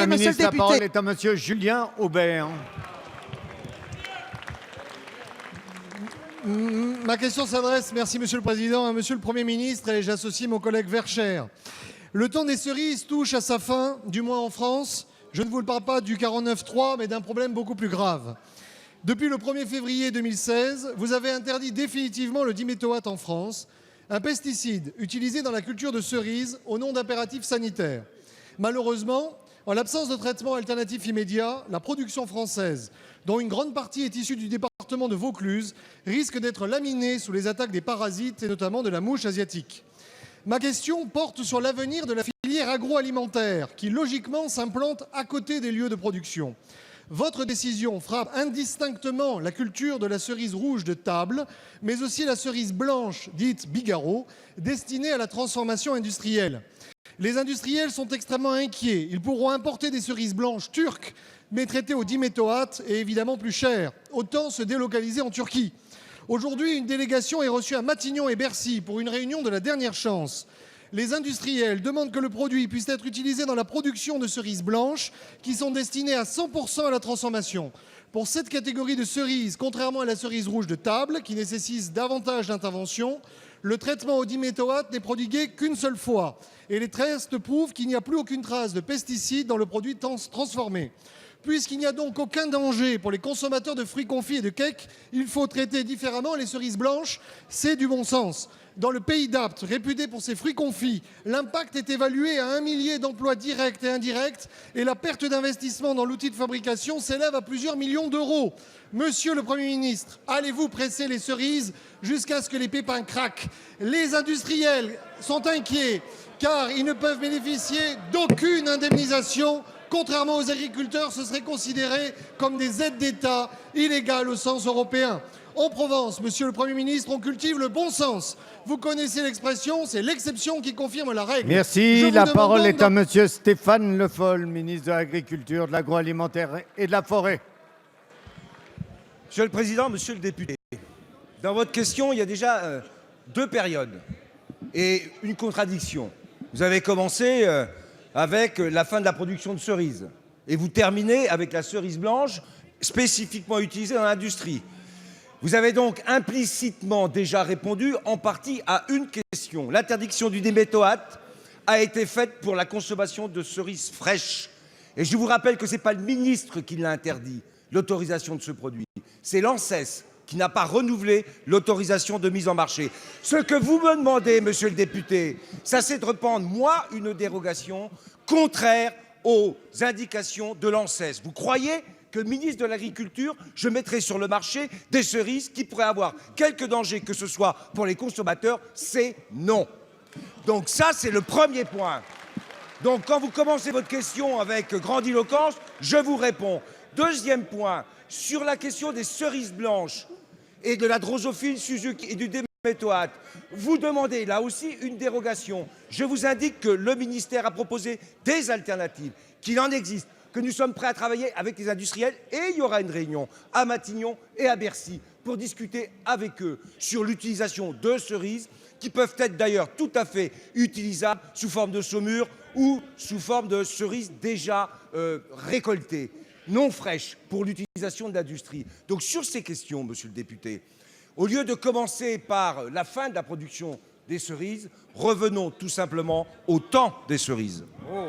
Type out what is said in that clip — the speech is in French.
la Monsieur le ministre, la parole député. est à monsieur Julien Aubert. Ma question s'adresse, merci Monsieur le Président, à Monsieur le Premier ministre et j'associe mon collègue Vercher. Le temps des cerises touche à sa fin, du moins en France. Je ne vous parle pas du 49.3, mais d'un problème beaucoup plus grave. Depuis le 1er février 2016, vous avez interdit définitivement le diméthoate en France, un pesticide utilisé dans la culture de cerises au nom d'impératifs sanitaires. Malheureusement, en l'absence de traitement alternatif immédiat, la production française, dont une grande partie est issue du département de Vaucluse, risque d'être laminée sous les attaques des parasites et notamment de la mouche asiatique. Ma question porte sur l'avenir de la filière agroalimentaire qui, logiquement, s'implante à côté des lieux de production. Votre décision frappe indistinctement la culture de la cerise rouge de table, mais aussi la cerise blanche, dite Bigarreau, destinée à la transformation industrielle. Les industriels sont extrêmement inquiets. Ils pourront importer des cerises blanches turques, mais traitées au diméthoate et évidemment plus chères. Autant se délocaliser en Turquie. Aujourd'hui, une délégation est reçue à Matignon et Bercy pour une réunion de la dernière chance. Les industriels demandent que le produit puisse être utilisé dans la production de cerises blanches qui sont destinées à 100% à la transformation. Pour cette catégorie de cerises, contrairement à la cerise rouge de table qui nécessite davantage d'intervention, le traitement au diméthoate n'est prodigué qu'une seule fois. Et les tests prouvent qu'il n'y a plus aucune trace de pesticides dans le produit transformé. Puisqu'il n'y a donc aucun danger pour les consommateurs de fruits confits et de cakes, il faut traiter différemment les cerises blanches. C'est du bon sens. Dans le pays d'Apt, réputé pour ses fruits confits, l'impact est évalué à 1 millier d'emplois directs et indirects et la perte d'investissement dans l'outil de fabrication s'élève à plusieurs millions d'euros. Monsieur le Premier ministre, allez-vous presser les cerises jusqu'à ce que les pépins craquent? Les industriels sont inquiets car ils ne peuvent bénéficier d'aucune indemnisation. Contrairement aux agriculteurs, ce serait considéré comme des aides d'État illégales au sens européen. En Provence, monsieur le Premier ministre, on cultive le bon sens. Vous connaissez l'expression, c'est l'exception qui confirme la règle. Merci. La parole est à monsieur Stéphane Le Foll, ministre de l'Agriculture, de l'Agroalimentaire et de la Forêt. Monsieur le Président, monsieur le député, dans votre question, il y a déjà deux périodes et une contradiction. Vous avez commencé avec la fin de la production de cerises et vous terminez avec la cerise blanche spécifiquement utilisée dans l'industrie. Vous avez donc implicitement déjà répondu en partie à une question. L'interdiction du diméthoate a été faite pour la consommation de cerises fraîches. Et je vous rappelle que ce n'est pas le ministre qui l'a interdit, l'autorisation de ce produit. C'est l'ANSES qui n'a pas renouvelé l'autorisation de mise en marché. Ce que vous me demandez, monsieur le député, ça c'est de reprendre, moi, une dérogation contraire aux indications de l'ANSES. Vous croyez que ministre de l'Agriculture, je mettrai sur le marché des cerises qui pourraient avoir quelque danger que ce soit pour les consommateurs? C'est non. Donc ça, c'est le premier point. Donc quand vous commencez votre question avec grandiloquence, je vous réponds. Deuxième point, sur la question des cerises blanches et de la drosophile Suzuki et du diméthoate, vous demandez là aussi une dérogation. Je vous indique que le ministère a proposé des alternatives, qu'il en existe, que nous sommes prêts à travailler avec les industriels et il y aura une réunion à Matignon et à Bercy pour discuter avec eux sur l'utilisation de cerises qui peuvent être d'ailleurs tout à fait utilisables sous forme de saumure ou sous forme de cerises déjà récoltées, non fraîches, pour l'utilisation de l'industrie. Donc sur ces questions, monsieur le député, au lieu de commencer par la fin de la production des cerises, revenons tout simplement au temps des cerises. Oh.